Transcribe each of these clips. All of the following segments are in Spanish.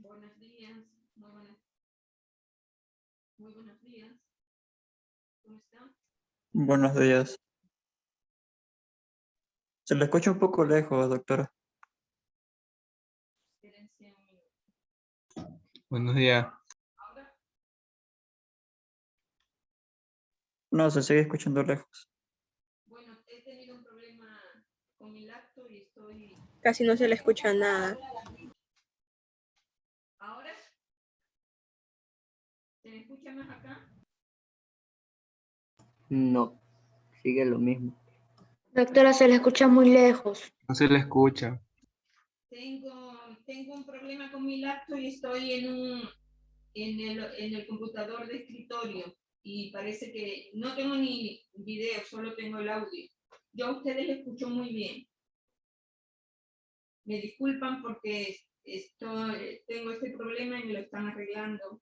Buenos días, muy buenos días. ¿Cómo está? Buenos días. Se le escucha un poco lejos, doctora. Espérense un minuto. Buenos días. Ahora, No, se sigue escuchando lejos. bueno, he tenido un problema con mi laptop y estoy... Casi no se le escucha nada. ¿Ahora? ¿Se me escucha más acá? No, sigue lo mismo. Doctora, se le escucha muy lejos. No se le escucha. Tengo un problema con mi laptop y estoy en el computador de escritorio y parece que no tengo ni video, solo tengo el audio. Yo a ustedes les escucho muy bien. Me disculpan porque tengo este problema y me lo están arreglando.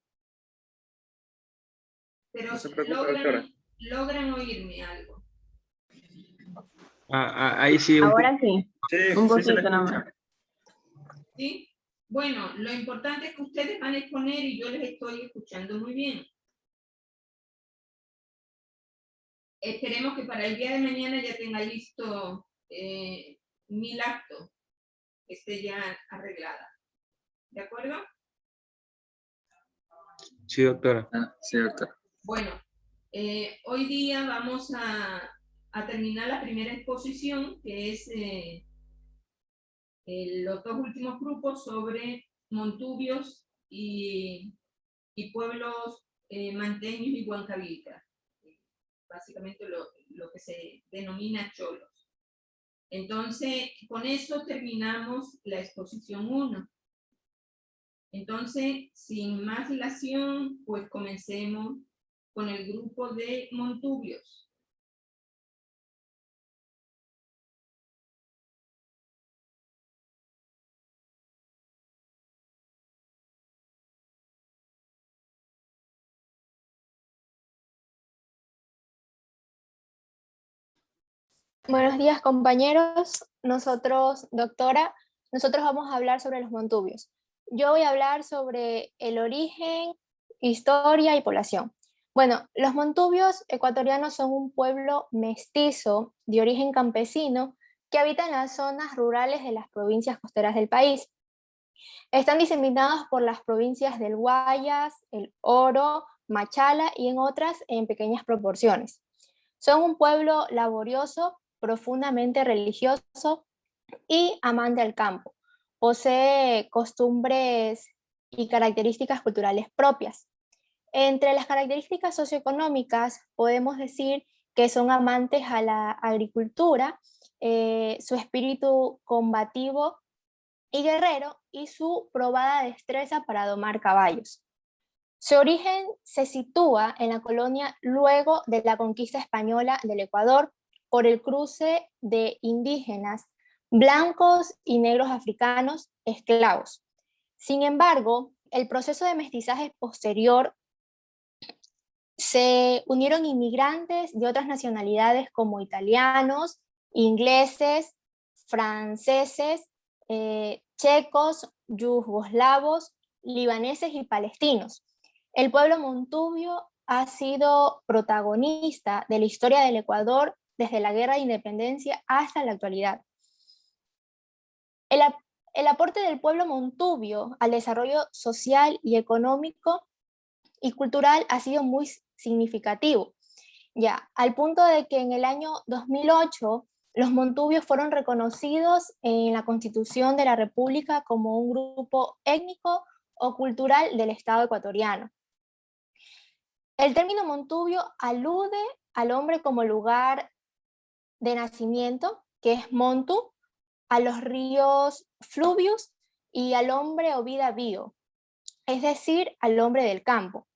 Pero No se preocupe, doctora. logran oírme algo. Ahí sí, Ahora sí, Sí, un sí se le poquito escucha. nomás. ¿Sí? Bueno, lo importante es que ustedes van a exponer y yo les estoy escuchando muy bien. Esperemos que para el día de mañana ya tenga listo mi laptop, que esté ya arreglada. ¿De acuerdo? Sí, doctora. Sí, doctora. Bueno, hoy día vamos a terminar la primera exposición, que es los dos últimos grupos sobre Montubios y pueblos manteños y huancavilcas. Básicamente lo que se denomina cholos. Entonces, con eso terminamos la exposición 1. Entonces, sin más dilación, pues comencemos con el grupo de Montubios. Buenos días, compañeros. Doctora, nosotros vamos a hablar sobre los montubios. Yo voy a hablar sobre el origen, historia y población. Bueno, los montubios ecuatorianos son un pueblo mestizo de origen campesino que habita en las zonas rurales de las provincias costeras del país. Están diseminados por las provincias del Guayas, el Oro, Machala y en otras en pequeñas proporciones. Son un pueblo laborioso, profundamente religioso y amante al campo. Posee costumbres y características culturales propias. Entre las características socioeconómicas podemos decir que son amantes a la agricultura, su espíritu combativo y guerrero y su probada destreza para domar caballos. Su origen se sitúa en la colonia luego de la conquista española del Ecuador por el cruce de indígenas blancos y negros africanos esclavos. Sin embargo, el proceso de mestizaje posterior se unieron inmigrantes de otras nacionalidades como italianos, ingleses, franceses, checos, yugoslavos, libaneses y palestinos. El pueblo montubio ha sido protagonista de la historia del Ecuador desde la Guerra de Independencia hasta la actualidad. El aporte del pueblo montubio al desarrollo social y económico y cultural ha sido muy significativo, ya, al punto de que en el año 2008 los montubios fueron reconocidos en la Constitución de la República como un grupo étnico o cultural del Estado ecuatoriano. El término montubio alude al hombre como lugar de nacimiento, que es montu, a los ríos fluvios y al hombre o vida bio, es decir, al hombre del campo.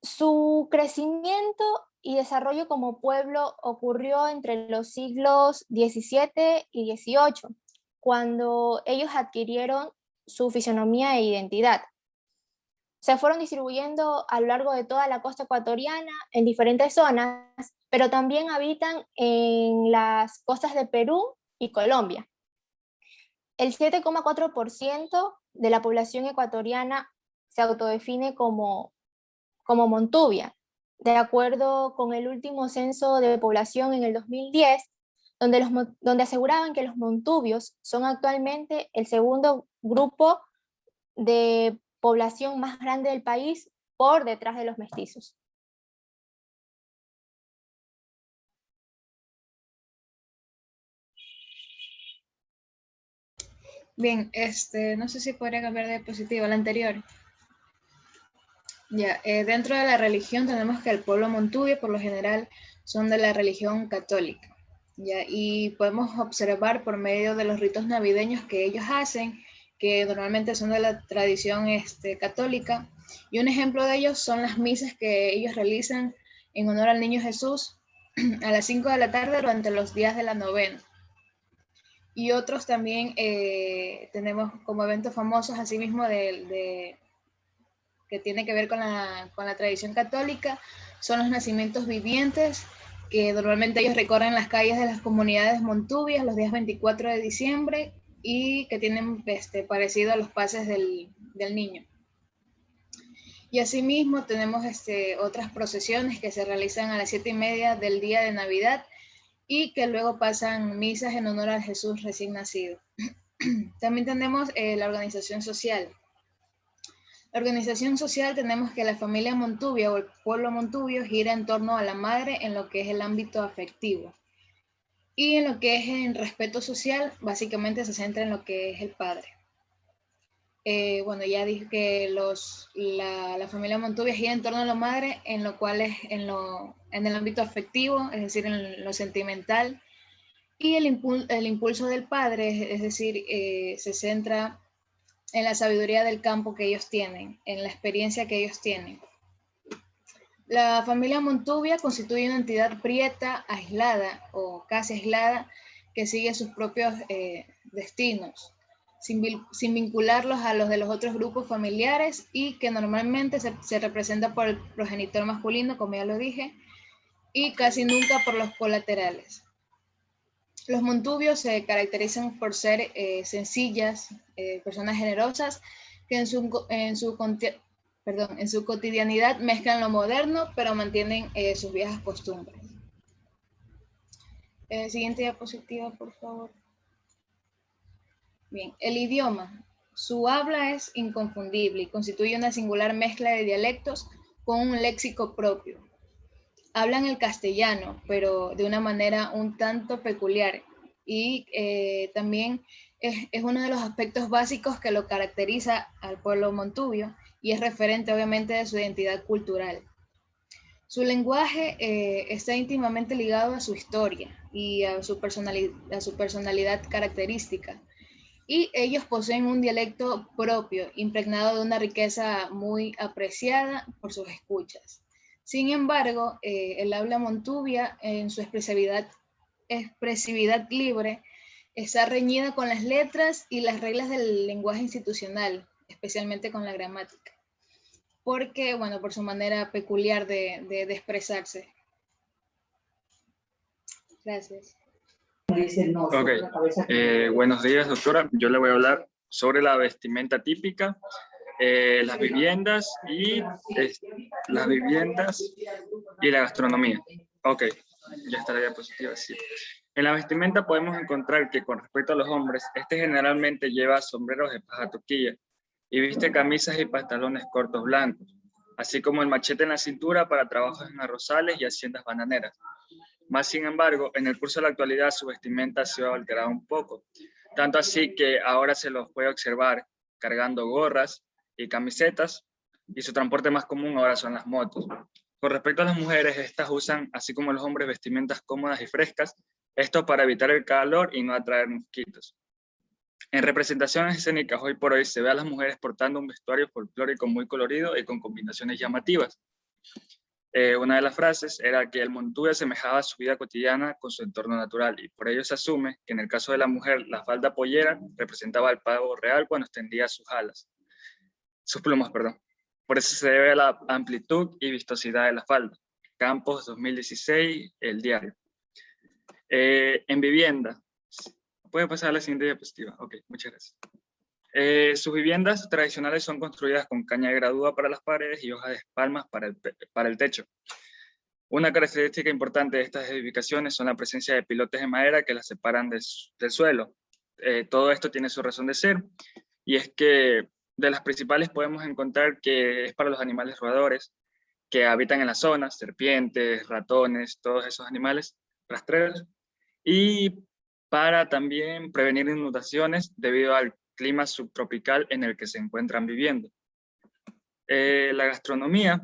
Su crecimiento y desarrollo como pueblo ocurrió entre los siglos XVII y XVIII, cuando ellos adquirieron su fisonomía e identidad. Se fueron distribuyendo a lo largo de toda la costa ecuatoriana en diferentes zonas, pero también habitan en las costas de Perú y Colombia. El 7,4% de la población ecuatoriana se autodefine como montubia, de acuerdo con el último censo de población en el 2010, donde aseguraban que los montubios son actualmente el segundo grupo de población más grande del país por detrás de los mestizos. Bien, no sé si podría cambiar de diapositiva, la anterior. Ya, dentro de la religión tenemos que el pueblo montubio por lo general son de la religión católica, ya, y podemos observar por medio de los ritos navideños que ellos hacen, que normalmente son de la tradición católica, y un ejemplo de ellos son las misas que ellos realizan en honor al Niño Jesús a las 5 de la tarde durante los días de la novena. Y otros también tenemos como eventos famosos, asimismo, que tiene que ver con la tradición católica, son los nacimientos vivientes, que normalmente ellos recorren las calles de las comunidades montubias los días 24 de diciembre y que tienen parecido a los pases del niño. Y asimismo tenemos otras procesiones que se realizan a las 7:30 del día de Navidad, y que luego pasan misas en honor a Jesús recién nacido. También tenemos la organización social. La organización social tenemos que la familia montubia o el pueblo montubio gira en torno a la madre en lo que es el ámbito afectivo. Y en lo que es el respeto social, básicamente se centra en lo que es el padre. Bueno, ya dije que la familia montubia gira en torno a la madre, en lo cual es en el ámbito afectivo, es decir, en lo sentimental, y el impulso del padre, es decir, se centra en la sabiduría del campo que ellos tienen, en la experiencia que ellos tienen. La familia montubia constituye una entidad prieta, aislada o casi aislada, que sigue sus propios destinos, sin vincularlos a los de los otros grupos familiares, y que normalmente se representa por el progenitor masculino, como ya lo dije, y casi nunca por los colaterales. Los montubios se caracterizan por ser sencillas, personas generosas, que en su cotidianidad mezclan lo moderno, pero mantienen sus viejas costumbres. Siguiente diapositiva, por favor. Bien, el idioma. Su habla es inconfundible y constituye una singular mezcla de dialectos con un léxico propio. Hablan el castellano, pero de una manera un tanto peculiar, y también es uno de los aspectos básicos que lo caracteriza al pueblo montubio y es referente obviamente de su identidad cultural. Su lenguaje está íntimamente ligado a su historia y a su personalidad característica, y ellos poseen un dialecto propio, impregnado de una riqueza muy apreciada por sus escuchas. Sin embargo, el habla montubia en su expresividad libre está reñida con las letras y las reglas del lenguaje institucional, especialmente con la gramática, porque, bueno, por su manera peculiar de expresarse. Gracias. Ok, buenos días, doctora. Yo le voy a hablar sobre la vestimenta típica, las viviendas y la gastronomía. Ok, ya está la diapositiva, sí. En la vestimenta podemos encontrar que con respecto a los hombres, generalmente lleva sombreros de paja toquilla y viste camisas y pantalones cortos blancos, así como el machete en la cintura para trabajos en arrozales y haciendas bananeras. Más sin embargo, en el curso de la actualidad su vestimenta se ha alterado un poco, tanto así que ahora se los puede observar cargando gorras y camisetas, y su transporte más común ahora son las motos. Con respecto a las mujeres, estas usan, así como los hombres, vestimentas cómodas y frescas, esto para evitar el calor y no atraer mosquitos. En representaciones escénicas hoy por hoy se ve a las mujeres portando un vestuario folclórico muy colorido y con combinaciones llamativas. Una de las frases era que el montubio asemejaba su vida cotidiana con su entorno natural, y por ello se asume que en el caso de la mujer la falda pollera representaba el pavo real cuando extendía sus plumas. Por eso se debe a la amplitud y vistosidad de la falda. Campos 2016, El Diario. En vivienda, Puede pasar a la siguiente diapositiva. Ok, muchas gracias. Sus viviendas tradicionales son construidas con caña de gradúa para las paredes y hojas de palmas para el techo. Una característica importante de estas edificaciones son la presencia de pilotes de madera que las separan del suelo. Todo esto tiene su razón de ser, y es que de las principales podemos encontrar que es para los animales roedores que habitan en las zonas, serpientes, ratones, todos esos animales rastreros, y para también prevenir inundaciones debido al clima subtropical en el que se encuentran viviendo. La gastronomía.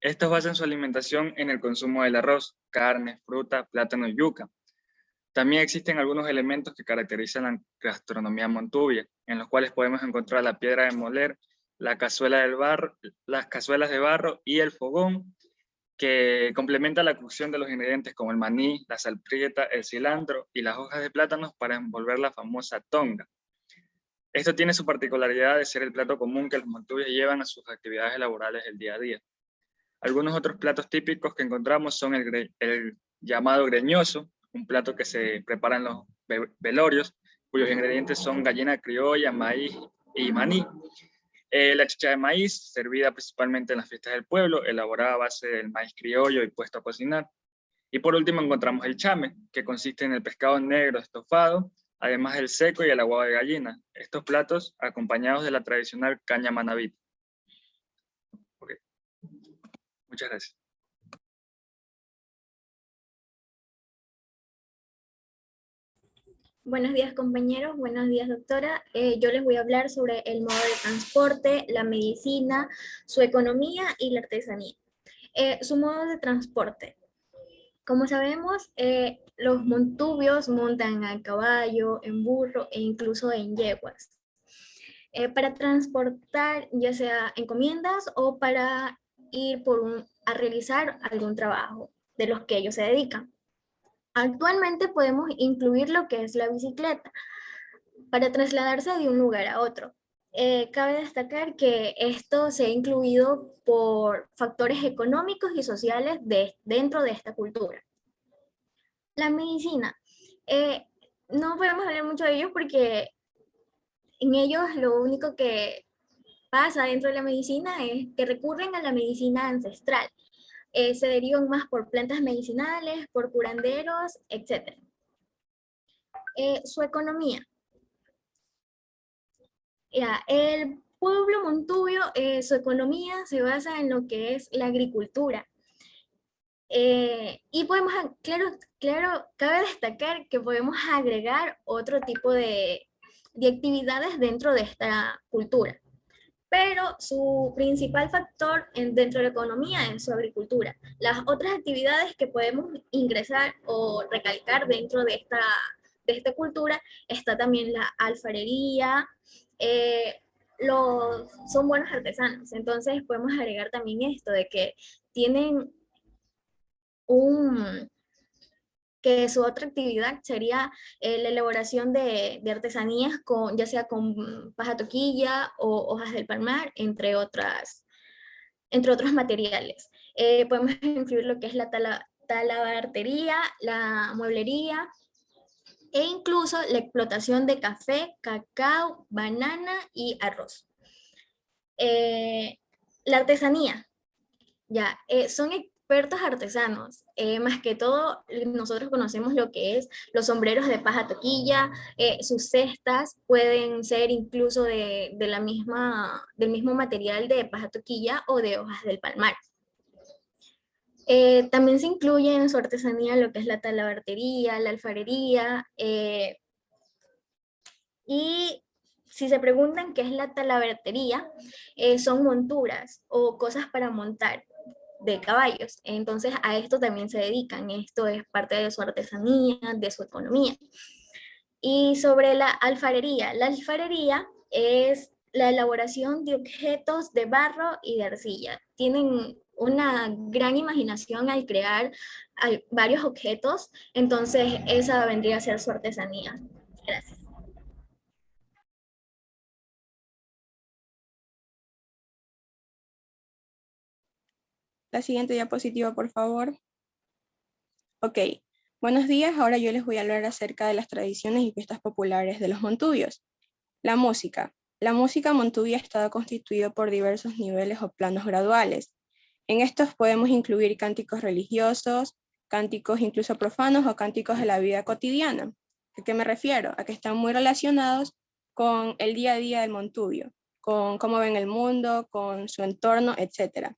Estos basan su alimentación en el consumo del arroz, carne, fruta, plátano y yuca. También existen algunos elementos que caracterizan la gastronomía montubia, en los cuales podemos encontrar la piedra de moler, la cazuela del barro, las cazuelas de barro y el fogón, que complementa la cocción de los ingredientes como el maní, la salprieta, el cilantro y las hojas de plátanos para envolver la famosa tonga. Esto tiene su particularidad de ser el plato común que los montubios llevan a sus actividades laborales del día a día. Algunos otros platos típicos que encontramos son el llamado greñoso, un plato que se prepara en los velorios, cuyos ingredientes son gallina criolla, maíz y maní. La chicha de maíz, servida principalmente en las fiestas del pueblo, elaborada a base del maíz criollo y puesto a cocinar. Y por último encontramos el chame, que consiste en el pescado negro estofado, además del seco y el aguado de gallina. Estos platos acompañados de la tradicional caña manabita. Okay. Muchas gracias. Buenos días, compañeros. Buenos días, doctora. Yo les voy a hablar sobre el modo de transporte, la medicina, su economía y la artesanía. Su modo de transporte. Como sabemos, los montubios montan a caballo, en burro e incluso en yeguas. Para transportar ya sea encomiendas o para ir a realizar algún trabajo de los que ellos se dedican. Actualmente podemos incluir lo que es la bicicleta para trasladarse de un lugar a otro. Cabe destacar que esto se ha incluido por factores económicos y sociales dentro de esta cultura. La medicina. No podemos hablar mucho de ellos porque en ellos lo único que pasa dentro de la medicina es que recurren a la medicina ancestral. Se derivan más por plantas medicinales, por curanderos, etc. Su economía. El pueblo montubio, su economía se basa en lo que es la agricultura. Y podemos, claro, cabe destacar que podemos agregar otro tipo de actividades dentro de esta cultura. Pero su principal factor dentro de la economía es su agricultura. Las otras actividades que podemos ingresar o recalcar dentro de esta cultura está también la alfarería, son buenos artesanos. Entonces podemos agregar también esto de que tienen que su otra actividad sería la elaboración de artesanías ya sea con paja toquilla o hojas del palmar, entre otros materiales. Podemos incluir lo que es la talabartería, la mueblería e incluso la explotación de café, cacao, banana y arroz. La artesanía, son expertos artesanos, más que todo nosotros conocemos lo que es los sombreros de paja toquilla, sus cestas pueden ser incluso del mismo material de paja toquilla o de hojas del palmar. También se incluye en su artesanía lo que es la talabartería, la alfarería, y si se preguntan qué es la talabartería, son monturas o cosas para montar de caballos. Entonces a esto también se dedican. Esto es parte de su artesanía, de su economía. Y sobre la alfarería es la elaboración de objetos de barro y de arcilla. Tienen una gran imaginación al crear varios objetos, entonces esa vendría a ser su artesanía. Gracias. La siguiente diapositiva, por favor. Ok, Buenos días, ahora yo les voy a hablar acerca de las tradiciones y fiestas populares de los montubios. La música. La música montubia está constituida por diversos niveles o planos graduales. En estos podemos incluir cánticos religiosos, cánticos incluso profanos o cánticos de la vida cotidiana. ¿A qué me refiero? A que están muy relacionados con el día a día del montubio, con cómo ven el mundo, con su entorno, etc.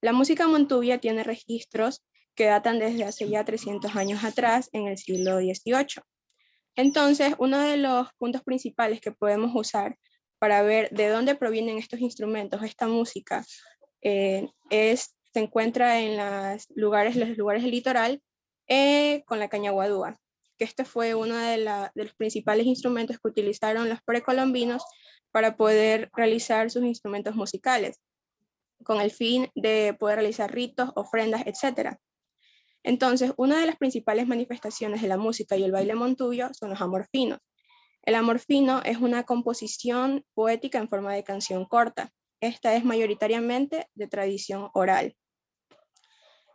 La música montubia tiene registros que datan desde hace ya 300 años atrás, en el siglo XVIII. Entonces, uno de los puntos principales que podemos usar para ver de dónde provienen estos instrumentos, esta música, se encuentra en los lugares del litoral con la caña guadúa, que este fue uno de los principales instrumentos que utilizaron los precolombinos para poder realizar sus instrumentos musicales, con el fin de poder realizar ritos, ofrendas, etc. Entonces, una de las principales manifestaciones de la música y el baile montubio son los amorfinos. El amorfino es una composición poética en forma de canción corta. Esta es mayoritariamente de tradición oral.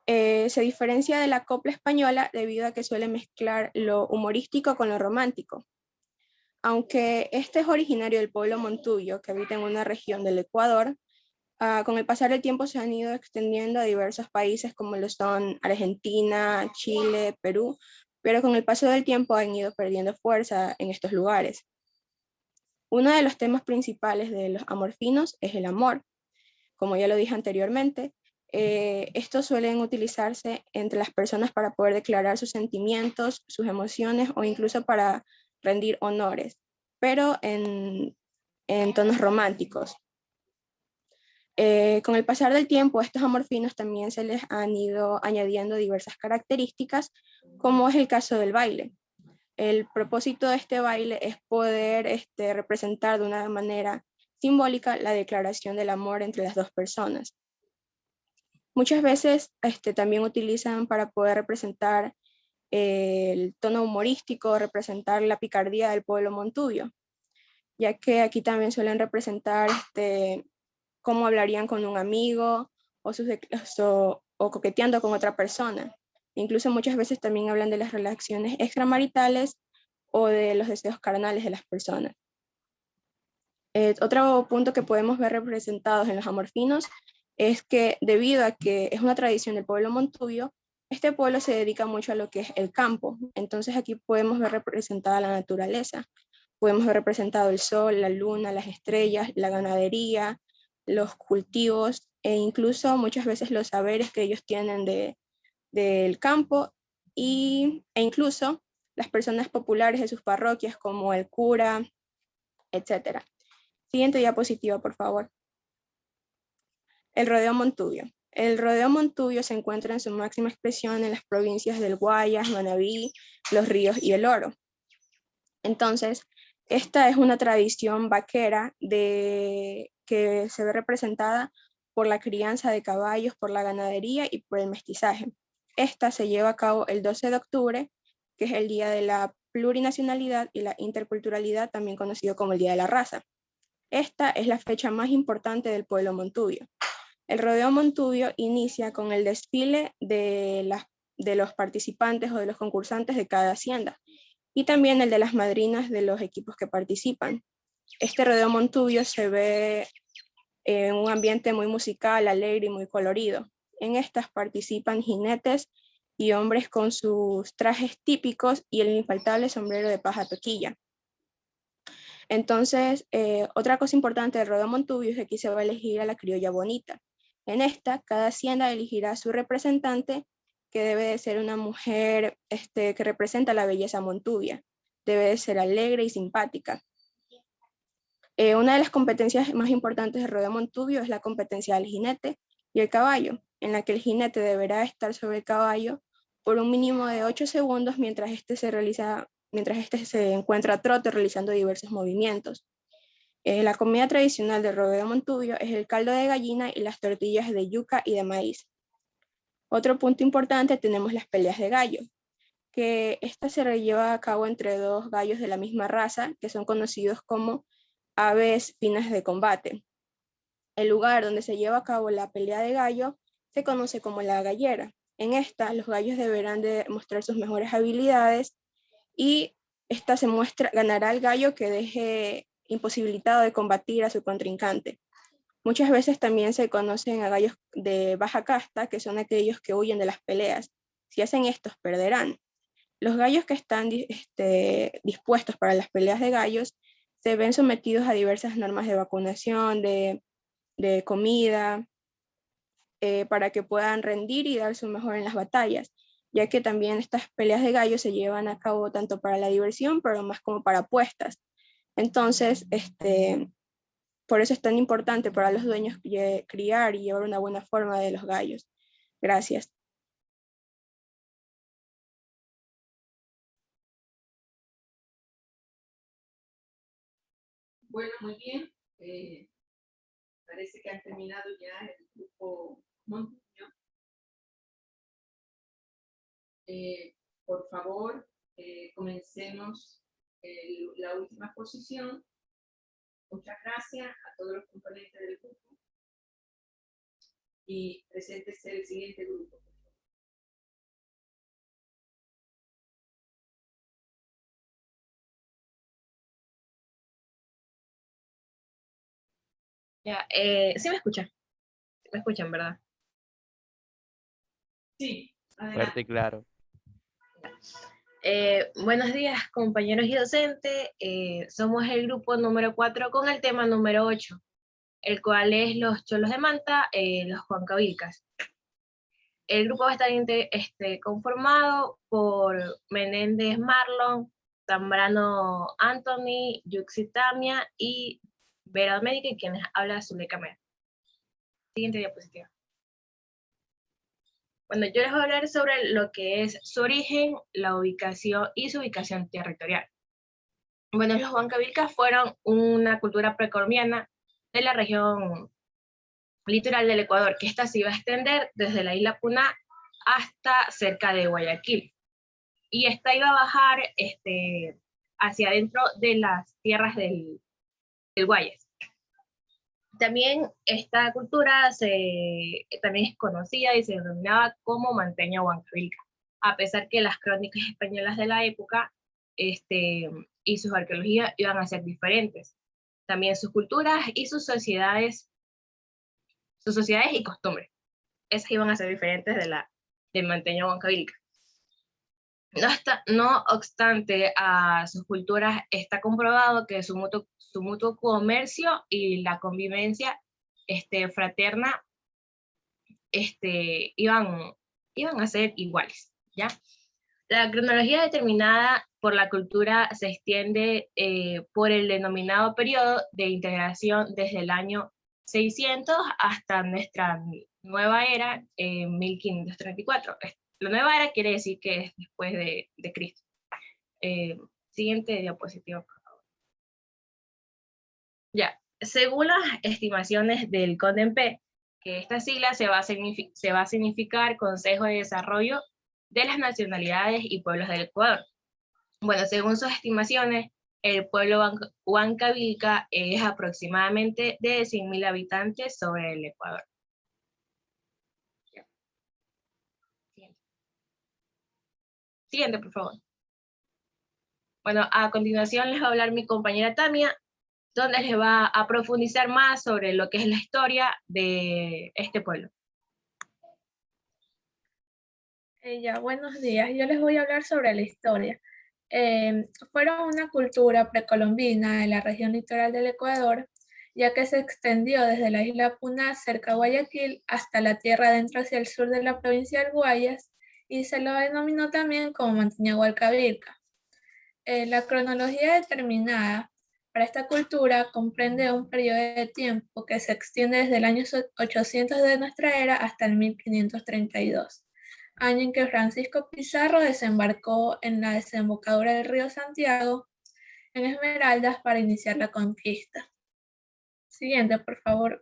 Se diferencia de la copla española debido a que suele mezclar lo humorístico con lo romántico. Aunque este es originario del pueblo montubio, que habita en una región del Ecuador, con el pasar del tiempo se han ido extendiendo a diversos países como lo son Argentina, Chile, Perú, pero con el paso del tiempo han ido perdiendo fuerza en estos lugares. Uno de los temas principales de los amorfinos es el amor. Como ya lo dije anteriormente, estos suelen utilizarse entre las personas para poder declarar sus sentimientos, sus emociones o incluso para rendir honores, pero en tonos románticos. Con el pasar del tiempo, a estos amorfinos también se les han ido añadiendo diversas características, como es el caso del baile. El propósito de este baile es poder representar de una manera simbólica la declaración del amor entre las dos personas. Muchas veces también utilizan para poder representar el tono humorístico, representar la picardía del pueblo montubio, ya que aquí también suelen representar cómo hablarían con un amigo o coqueteando con otra persona. Incluso muchas veces también hablan de las relaciones extramaritales o de los deseos carnales de las personas. Otro punto que podemos ver representados en los amorfinos es que debido a que es una tradición del pueblo montubio, este pueblo se dedica mucho a lo que es el campo. Entonces aquí podemos ver representada la naturaleza. Podemos ver representado el sol, la luna, las estrellas, la ganadería, los cultivos e incluso muchas veces los saberes que ellos tienen del campo e incluso las personas populares de sus parroquias como el cura, etc. Siguiente diapositiva, por favor. El rodeo montubio. El rodeo montubio se encuentra en su máxima expresión en las provincias del Guayas, Manabí, Los Ríos y El Oro. Entonces, esta es una tradición vaquera que se ve representada por la crianza de caballos, por la ganadería y por el mestizaje. Esta se lleva a cabo el 12 de octubre, que es el Día de la Plurinacionalidad y la Interculturalidad, también conocido como el Día de la Raza. Esta es la fecha más importante del pueblo montubio. El rodeo montubio inicia con el desfile de los participantes o de los concursantes de cada hacienda y también el de las madrinas de los equipos que participan. Este rodeo montubio se ve en un ambiente muy musical, alegre y muy colorido. En estas participan jinetes y hombres con sus trajes típicos y el infaltable sombrero de paja toquilla. Entonces, otra cosa importante del rodeo montubio es que aquí se va a elegir a la criolla bonita. En esta, cada hacienda elegirá a su representante, que debe de ser una mujer que representa la belleza montubia. Debe de ser alegre y simpática. Una de las competencias más importantes del rodeo montubio es la competencia del jinete y el caballo, en la que el jinete deberá estar sobre el caballo por un mínimo de 8 segundos mientras este se encuentra a trote realizando diversos movimientos. La comida tradicional del rodeo montubio es el caldo de gallina y las tortillas de yuca y de maíz. Otro punto importante, tenemos las peleas de gallo, que esta se lleva a cabo entre dos gallos de la misma raza, que son conocidos como aves finas de combate. El lugar donde se lleva a cabo la pelea de gallo se conoce como la gallera. En esta, los gallos deberán de mostrar sus mejores habilidades y esta ganará el gallo que deje imposibilitado de combatir a su contrincante. Muchas veces también se conocen a gallos de baja casta, que son aquellos que huyen de las peleas. Si hacen estos, perderán. Los gallos que están dispuestos para las peleas de gallos se ven sometidos a diversas normas de vacunación, de comida, para que puedan rendir y dar su mejor en las batallas, ya que también estas peleas de gallos se llevan a cabo tanto para la diversión, pero más como para apuestas. Entonces, por eso es tan importante para los dueños criar y llevar una buena forma de los gallos. Gracias. Bueno, muy bien. Parece que han terminado ya el grupo Montuño. Por favor, comencemos la última exposición. Muchas gracias a todos los componentes del grupo. Y preséntese el siguiente grupo. Ya, sí me escuchan. Me escuchan, ¿verdad? Sí, adelante. Fuerte y claro. Buenos días, compañeros y docentes. Somos el grupo número 4 con el tema número 8, el cual es los cholos de manta, los huancavilcas. El grupo va a estar conformado por Menéndez Marlon, Zambrano Anthony, Yuxi Tamia y Vera América, y quienes habla Zuleika Mera. Siguiente diapositiva. Bueno, yo les voy a hablar sobre lo que es su origen, la ubicación y su ubicación territorial. Bueno, los huancavilcas fueron una cultura precolombiana de la región litoral del Ecuador, que esta se iba a extender desde la isla Puná hasta cerca de Guayaquil. Y esta iba a bajar hacia adentro de las tierras del Guayas. También esta cultura también es conocida y se denominaba como manteña huancavilca, a pesar que las crónicas españolas de la época y sus arqueologías iban a ser diferentes. También sus culturas y sus sociedades y costumbres, esas iban a ser diferentes del manteño huancavilca. No obstante, a sus culturas está comprobado que su mutuo comercio y la convivencia fraterna iban a ser iguales, ¿ya? La cronología determinada por la cultura se extiende por el denominado periodo de integración desde el año 600 hasta nuestra nueva era en 1534. La nueva era quiere decir que es después de Cristo. Siguiente diapositiva, por favor. Ya, según las estimaciones del CONDEMPE, que esta sigla se va a significar Consejo de Desarrollo de las Nacionalidades y Pueblos del Ecuador. Bueno, según sus estimaciones, el pueblo huancavilca es aproximadamente de 100.000 habitantes sobre el Ecuador. Siguiente, por favor. Bueno, a continuación les va a hablar mi compañera Tamia, donde les va a profundizar más sobre lo que es la historia de este pueblo. Buenos días. Yo les voy a hablar sobre la historia. Fueron una cultura precolombina en la región litoral del Ecuador, ya que se extendió desde la isla Puná cerca de Guayaquil hasta la tierra adentro hacia el sur de la provincia del Guayas, y se lo denominó también como manteña huancavilca. La cronología determinada para esta cultura comprende un periodo de tiempo que se extiende desde el año 800 de nuestra era hasta el 1532, año en que Francisco Pizarro desembarcó en la desembocadura del río Santiago en Esmeraldas para iniciar la conquista. Siguiente, por favor.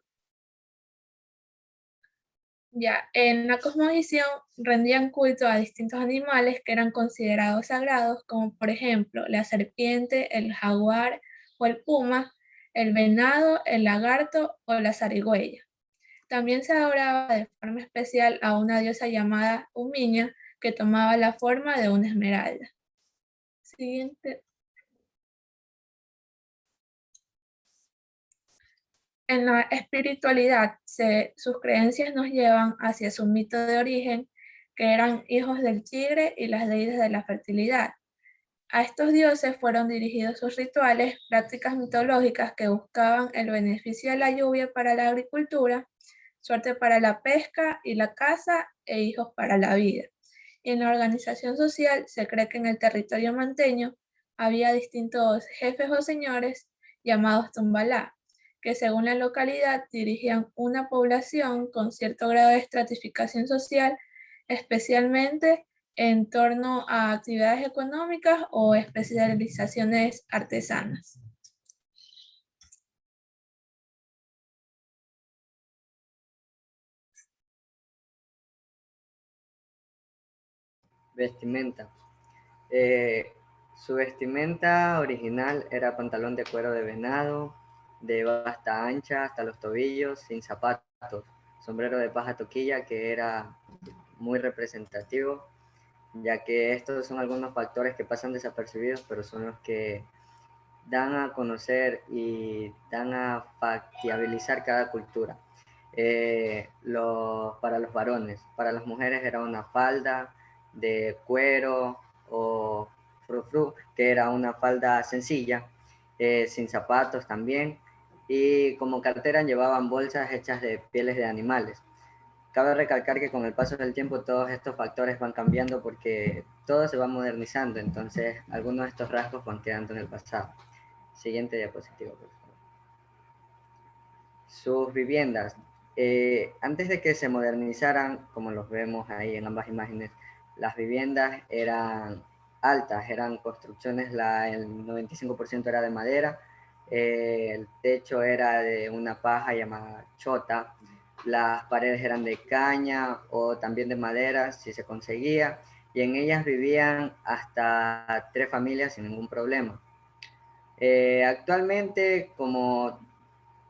Ya, en la cosmovisión rendían culto a distintos animales que eran considerados sagrados, como por ejemplo la serpiente, el jaguar o el puma, el venado, el lagarto o la zarigüeya. También se adoraba de forma especial a una diosa llamada Umiña, que tomaba la forma de una esmeralda. Siguiente. En la espiritualidad, sus creencias nos llevan hacia su mito de origen, que eran hijos del tigre y las deidades de la fertilidad. A estos dioses fueron dirigidos sus rituales, prácticas mitológicas que buscaban el beneficio de la lluvia para la agricultura, suerte para la pesca y la caza e hijos para la vida. Y en la organización social se cree que en el territorio manteño había distintos jefes o señores llamados tumbalá, que según la localidad dirigían una población con cierto grado de estratificación social, especialmente en torno a actividades económicas o especializaciones artesanas. Vestimenta. Su vestimenta original era pantalón de cuero de venado, de basta ancha hasta los tobillos, sin zapatos, sombrero de paja toquilla, que era muy representativo, ya que estos son algunos factores que pasan desapercibidos, pero son los que dan a conocer y dan a factibilizar cada cultura. Para los varones, para las mujeres era una falda de cuero o frufru, que era una falda sencilla, sin zapatos también, y como cartera llevaban bolsas hechas de pieles de animales. Cabe recalcar que con el paso del tiempo todos estos factores van cambiando porque todo se va modernizando, entonces algunos de estos rasgos van quedando en el pasado. Siguiente diapositiva, por favor. Sus viviendas. Antes de que se modernizaran, como los vemos ahí en ambas imágenes, las viviendas eran altas, eran construcciones, el 95% era de madera, el techo era de una paja llamada chota, las paredes eran de caña o también de madera si se conseguía, y en ellas vivían hasta 3 familias sin ningún problema. Actualmente, como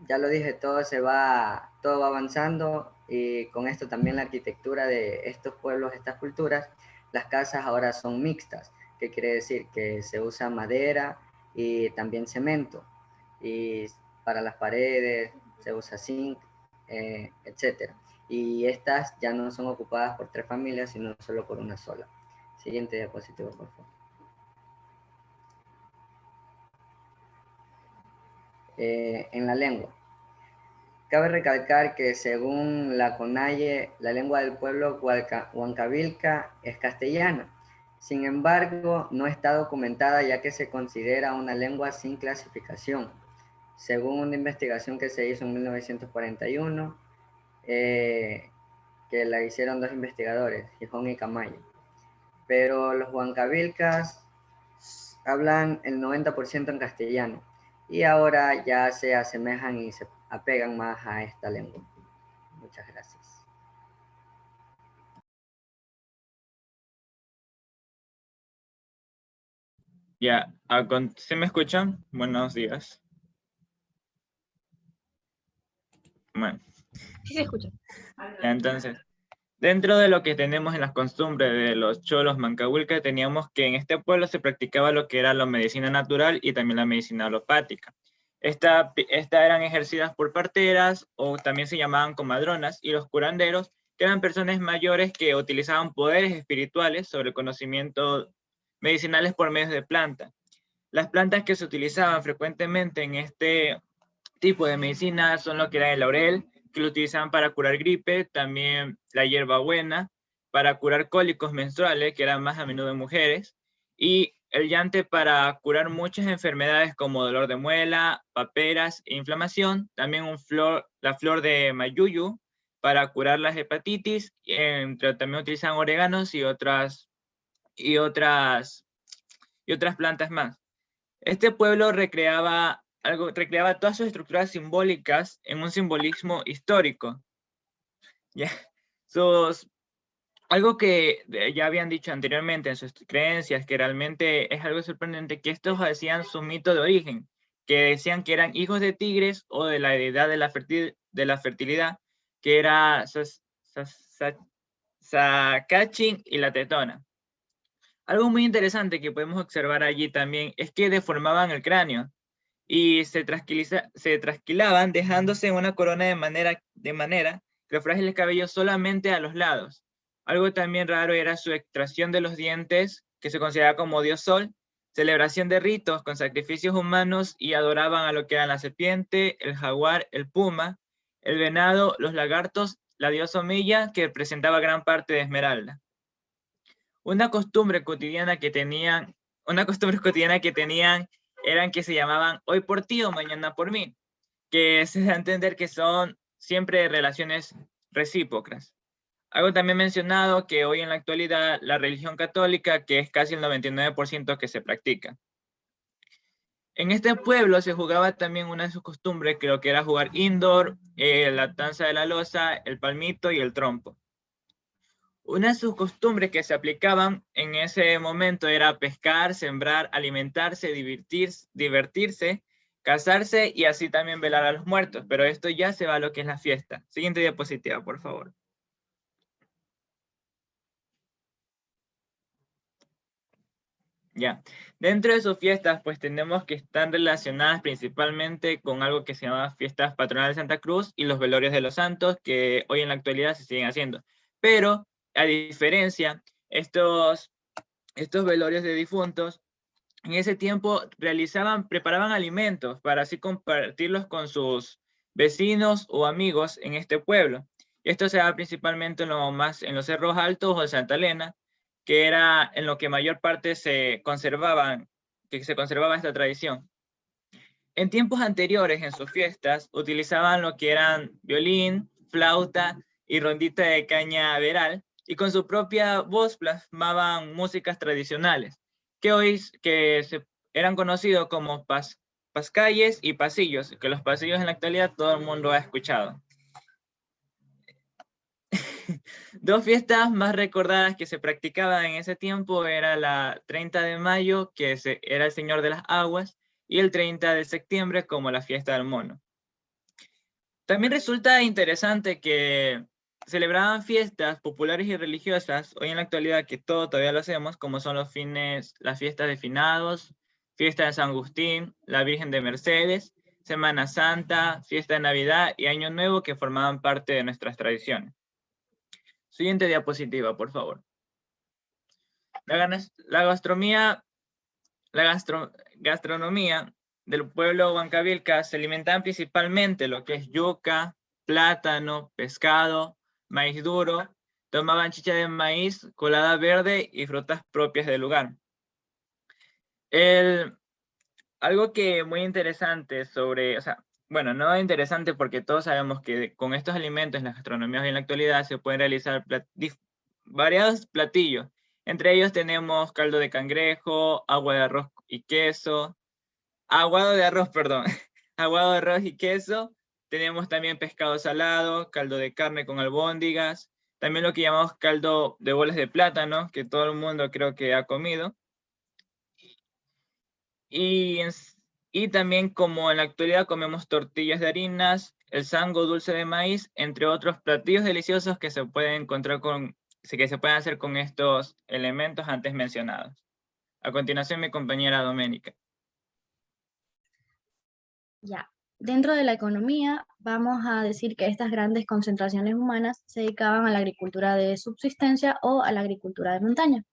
ya lo dije, todo va avanzando, y con esto también la arquitectura de estos pueblos, estas culturas, las casas ahora son mixtas, que quiere decir que se usa madera y también cemento, y para las paredes se usa zinc, etc. Y estas ya no son ocupadas por 3 familias, sino solo por una sola. Siguiente diapositiva, por favor. En la lengua. Cabe recalcar que según la CONAIE, la lengua del pueblo huancavilca es castellana. Sin embargo, no está documentada ya que se considera una lengua sin clasificación. Según una investigación que se hizo en 1941, que la hicieron 2 investigadores, Gijón y Camayo. Pero los huancavilcas hablan el 90% en castellano, y ahora ya se asemejan y se apegan más a esta lengua. Muchas gracias. Ya, ¿se me escuchan? Buenos días. Bueno. Sí se escucha. Entonces, dentro de lo que tenemos en las costumbres de los cholos mancahuilca, teníamos que en este pueblo se practicaba lo que era la medicina natural y también la medicina alopática. Estas eran ejercidas por parteras o también se llamaban comadronas, y los curanderos, que eran personas mayores que utilizaban poderes espirituales sobre conocimientos medicinales por medio de plantas. Las plantas que se utilizaban frecuentemente en este tipo de medicina son lo que era el laurel, que lo utilizaban para curar gripe, también la hierbabuena, para curar cólicos menstruales, que eran más a menudo en mujeres, y el llante para curar muchas enfermedades como dolor de muela, paperas e inflamación, también la flor de mayuyu para curar las hepatitis, también utilizan oreganos y otras plantas más. Este pueblo recreaba todas sus estructuras simbólicas en un simbolismo histórico. ¿Ya? Algo que ya habían dicho anteriormente en sus creencias, que realmente es algo sorprendente, que estos hacían su mito de origen, que decían que eran hijos de tigres o de la deidad de la fertilidad, que era Sacachin y la Tetona. Algo muy interesante que podemos observar allí también es que deformaban el cráneo y se trasquilaban dejándose una corona de manera que frágil el cabello solamente a los lados. Algo también raro era su extracción de los dientes, que se consideraba como dios sol, celebración de ritos con sacrificios humanos y adoraban a lo que eran la serpiente, el jaguar, el puma, el venado, los lagartos, la diosa Omilla, que representaba gran parte de Esmeralda. Una costumbre cotidiana que tenían eran que se llamaban hoy por ti o mañana por mí, que se da a entender que son siempre relaciones recíprocas. Algo también mencionado que hoy en la actualidad la religión católica, que es casi el 99% que se practica. En este pueblo se jugaba también una de sus costumbres, creo que era jugar indoor, la danza de la loza, el palmito y el trompo. Una de sus costumbres que se aplicaban en ese momento era pescar, sembrar, alimentarse, divertirse, casarse y así también velar a los muertos. Pero esto ya se va a lo que es la fiesta. Siguiente diapositiva, por favor. Ya. Dentro de sus fiestas, pues tenemos que están relacionadas principalmente con algo que se llama fiestas patronales de Santa Cruz y los velorios de los santos, que hoy en la actualidad se siguen haciendo. Pero, a diferencia, estos velorios de difuntos, en ese tiempo preparaban alimentos para así compartirlos con sus vecinos o amigos en este pueblo. Esto se da principalmente en los cerros altos o de Santa Elena, que era en lo que mayor parte se conservaba esta tradición. En tiempos anteriores, en sus fiestas, utilizaban lo que eran violín, flauta y rondita de cañaveral, y con su propia voz plasmaban músicas tradicionales, que hoy eran conocidos como pascalles y pasillos, que los pasillos en la actualidad todo el mundo ha escuchado. Dos fiestas más recordadas que se practicaban en ese tiempo era la 30 de mayo, que era el Señor de las Aguas, y el 30 de septiembre como la fiesta del mono. También resulta interesante que celebraban fiestas populares y religiosas, hoy en la actualidad que todo todavía lo hacemos, como son las fiestas de finados, fiesta de San Agustín, la Virgen de Mercedes, Semana Santa, fiesta de Navidad y Año Nuevo, que formaban parte de nuestras tradiciones. Siguiente diapositiva, por favor. La gastronomía del pueblo Huancavilca se alimentaban principalmente lo que es yuca, plátano, pescado, maíz duro, tomaban chicha de maíz, colada verde y frutas propias del lugar. Algo que muy interesante bueno, no interesante porque todos sabemos que con estos alimentos en la gastronomía en la actualidad se pueden realizar variados platillos. Entre ellos tenemos caldo de cangrejo, agua de arroz y queso, aguado de arroz y queso. Tenemos también pescado salado, caldo de carne con albóndigas, también lo que llamamos caldo de bolas de plátano, que todo el mundo creo que ha comido. Y también como en la actualidad comemos tortillas de harinas, el sango dulce de maíz, entre otros platillos deliciosos que se pueden encontrar que se pueden hacer con estos elementos antes mencionados. A continuación mi compañera Doménica. Ya. Dentro de la economía, vamos a decir que estas grandes concentraciones humanas se dedicaban a la agricultura de subsistencia o a la agricultura de montaña.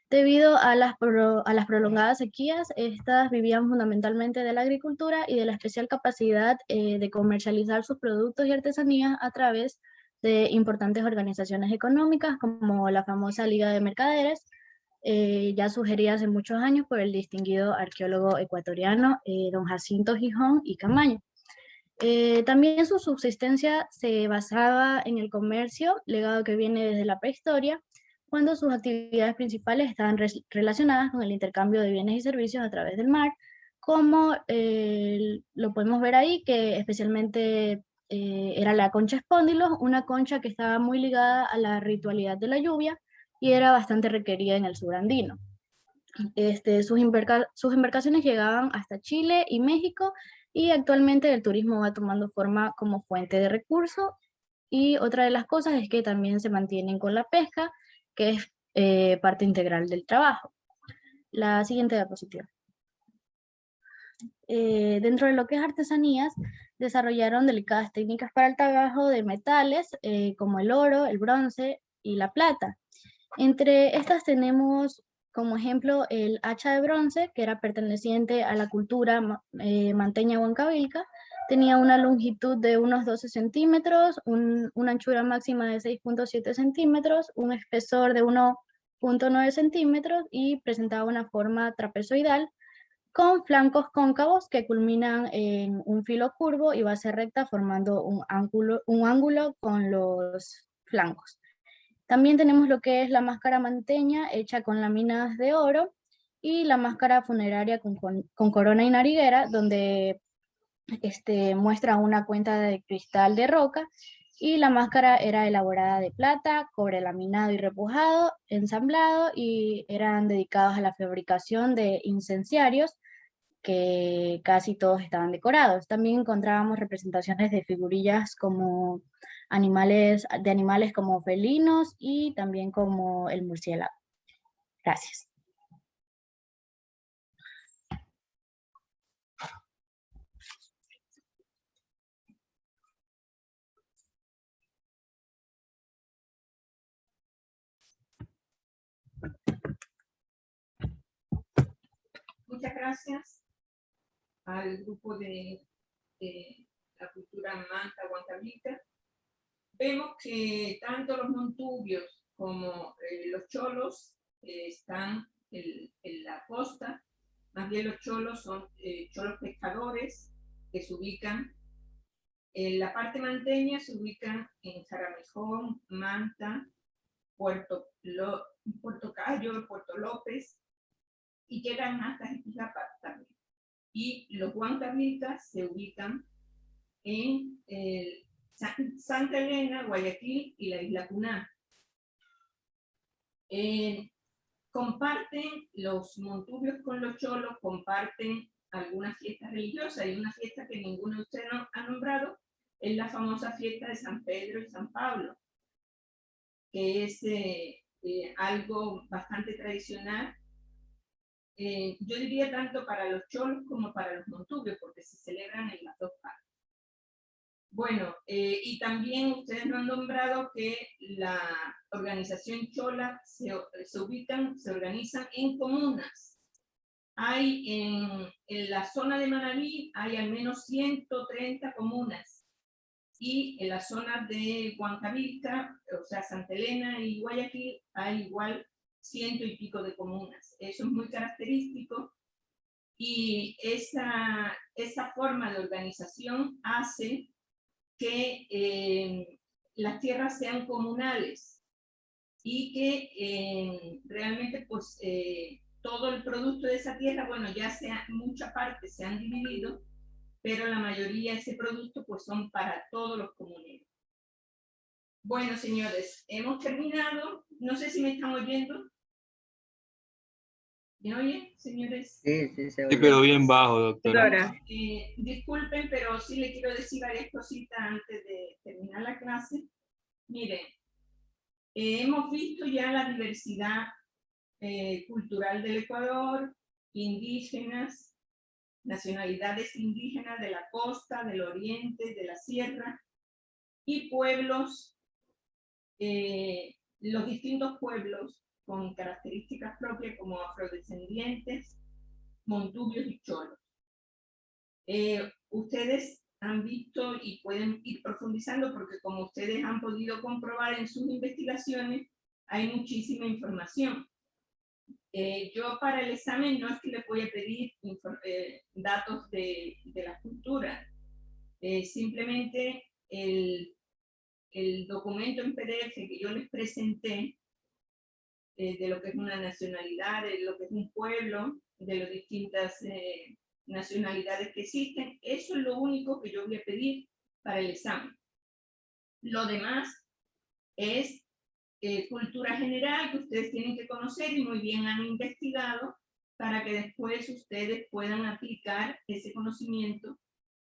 Debido a las prolongadas sequías, estas vivían fundamentalmente de la agricultura y de la especial capacidad de comercializar sus productos y artesanías a través de importantes organizaciones económicas como la famosa Liga de Mercaderes, ya sugerida hace muchos años por el distinguido arqueólogo ecuatoriano don Jacinto Gijón y Camaño. También su subsistencia se basaba en el comercio, legado que viene desde la prehistoria, cuando sus actividades principales estaban relacionadas con el intercambio de bienes y servicios a través del mar, como lo podemos ver ahí, que especialmente era la concha espóndilos, una concha que estaba muy ligada a la ritualidad de la lluvia y era bastante requerida en el sur andino. Sus embarcaciones llegaban hasta Chile y México, y actualmente el turismo va tomando forma como fuente de recursos Y otra de las cosas es que también se mantienen con la pesca, que es parte integral del trabajo. La siguiente diapositiva. Dentro de lo que es artesanías, desarrollaron delicadas técnicas para el trabajo de metales, como el oro, el bronce y la plata. Entre estas tenemos como ejemplo el hacha de bronce, que era perteneciente a la cultura manteña huancavilca. Tenía una longitud de unos 12 centímetros, una anchura máxima de 6.7 centímetros, un espesor de 1.9 centímetros y presentaba una forma trapezoidal con flancos cóncavos que culminan en un filo curvo y base recta formando un ángulo con los flancos. También tenemos lo que es la máscara manteña hecha con láminas de oro y la máscara funeraria con corona y nariguera, donde muestra una cuenta de cristal de roca, y la máscara era elaborada de plata, cobre laminado y repujado, ensamblado, y eran dedicados a la fabricación de incenciarios, que casi todos estaban decorados. También encontrábamos representaciones de figurillas como animales como felinos y también como el murciélago. Gracias. Muchas gracias al grupo de la cultura manta huancavilca. Vemos que tanto los montubios como los cholos están en la costa. Más bien los cholos son cholos pescadores que se ubican en la parte manteña, se ubican en Jaramejón, Manta, Puerto Cayo, Puerto López, y llegan hasta Jipijapa también. Y los huancavilcas se ubican en Santa Elena, Guayaquil y la isla Cuná. Comparten los montubios con los cholos, comparten algunas fiestas religiosas. Hay una fiesta que ninguno de ustedes ha nombrado, es la famosa fiesta de San Pedro y San Pablo, que es algo bastante tradicional. Yo diría tanto para los cholos como para los montubios, porque se celebran en las dos partes. Bueno, y también ustedes no han nombrado que la organización chola se organizan en comunas. Hay en la zona de Manabí hay al menos 130 comunas, y en la zona de Huancavilca, o sea, Santa Elena y Guayaquil, hay igual 100 y pico de comunas. Eso es muy característico, y esa forma de organización hace que las tierras sean comunales y que realmente pues todo el producto de esa tierra, bueno, ya sea mucha parte se han dividido, pero la mayoría de ese producto pues son para todos los comuneros. Bueno, señores, hemos terminado. No sé si me están oyendo. ¿Me oyen, señores? Sí, sí, se Sí, oye. pero bien bajo, doctora. Disculpen, pero sí le quiero decir varias cositas antes de terminar la clase. Miren, hemos visto ya la diversidad cultural del Ecuador, indígenas, nacionalidades indígenas de la costa, del oriente, de la sierra, y pueblos, los distintos pueblos con características propias como afrodescendientes, montubios y cholos. Ustedes han visto y pueden ir profundizando, porque como ustedes han podido comprobar en sus investigaciones, hay muchísima información. Yo para el examen no es que les voy a pedir datos de la cultura, simplemente el documento en PDF que yo les presenté, de lo que es una nacionalidad, de lo que es un pueblo, de las distintas nacionalidades que existen, eso es lo único que yo voy a pedir para el examen. Lo demás es cultura general que ustedes tienen que conocer y muy bien han investigado, para que después ustedes puedan aplicar ese conocimiento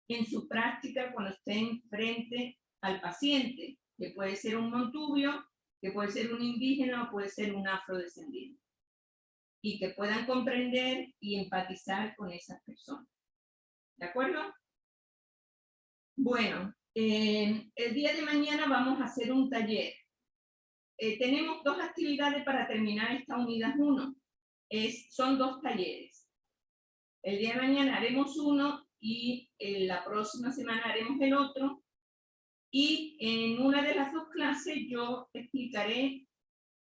en su práctica cuando estén frente al paciente. que puede ser un montubio, que puede ser un indígena o puede ser un afrodescendiente, y que puedan comprender y empatizar con esas personas. ¿De acuerdo? Bueno, el día de mañana vamos a hacer un taller. Tenemos 2 actividades para terminar esta unidad 1. Son 2 talleres. El día de mañana haremos uno y la próxima semana haremos el otro. Y en una de las 2 clases yo explicaré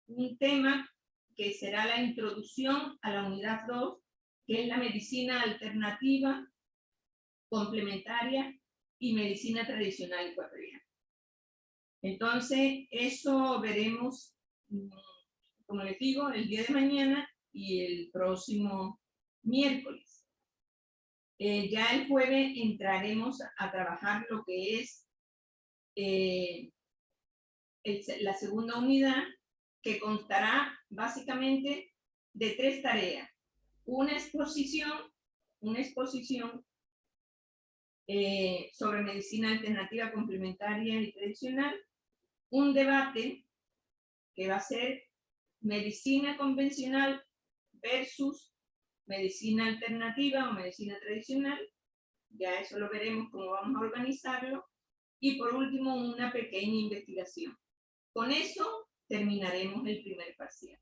un tema que será la introducción a la unidad 2, que es la medicina alternativa, complementaria y medicina tradicional ecuatoriana. Entonces, eso veremos, como les digo, el día de mañana y el próximo miércoles. Ya el jueves entraremos a trabajar lo que es la segunda unidad, que constará básicamente de 3 tareas. Una exposición sobre medicina alternativa, complementaria y tradicional, un debate que va a ser medicina convencional versus medicina alternativa o medicina tradicional, ya eso lo veremos cómo vamos a organizarlo, y por último una pequeña investigación. Con eso terminaremos el primer parcial.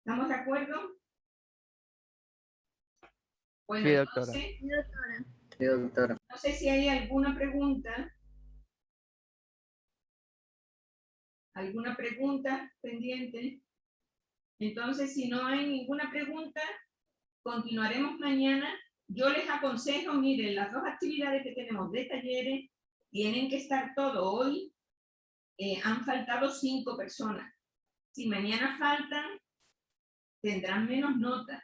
¿Estamos de acuerdo? Bueno, Sí, doctora. entonces, Sí, doctora. no sé si hay alguna pregunta. ¿Alguna pregunta pendiente? Entonces, si no hay ninguna pregunta, continuaremos mañana. Yo les aconsejo, miren, las 2 actividades que tenemos de talleres tienen que estar todo hoy. Han faltado 5 personas. Si mañana faltan, tendrán menos notas.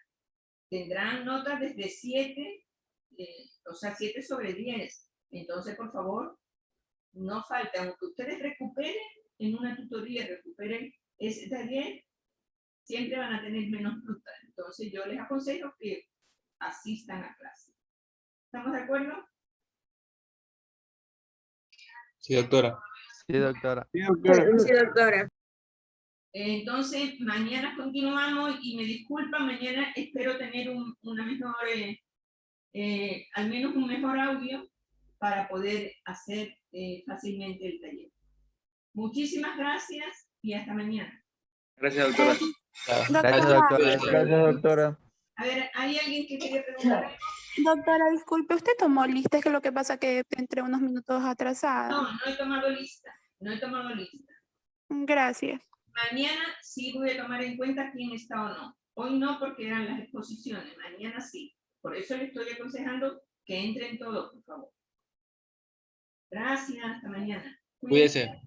Tendrán notas desde 7, o sea, 7 sobre 10. Entonces, por favor, no falte. Aunque ustedes recuperen en una tutoría, recuperen ese taller, siempre van a tener menos notas. Entonces, yo les aconsejo que asistan a clase. ¿Estamos de acuerdo? Sí, doctora. Sí, doctora. Sí, doctora. Sí, doctora. Entonces, mañana continuamos y me disculpan, mañana espero tener una mejor, al menos un mejor audio para poder hacer fácilmente el taller. Muchísimas gracias y hasta mañana. Gracias, doctora. Gracias, doctora. Gracias, doctora. A ver, ¿hay alguien que quiere preguntar algo? Doctora, disculpe, ¿usted tomó lista? Es que lo que pasa es que entré unos minutos atrasada. No, no he tomado lista. No he tomado lista. Gracias. Mañana sí voy a tomar en cuenta quién está o no. Hoy no, porque eran las exposiciones. Mañana sí. Por eso le estoy aconsejando que entren todos, por favor. Gracias. Hasta mañana. Cuídese.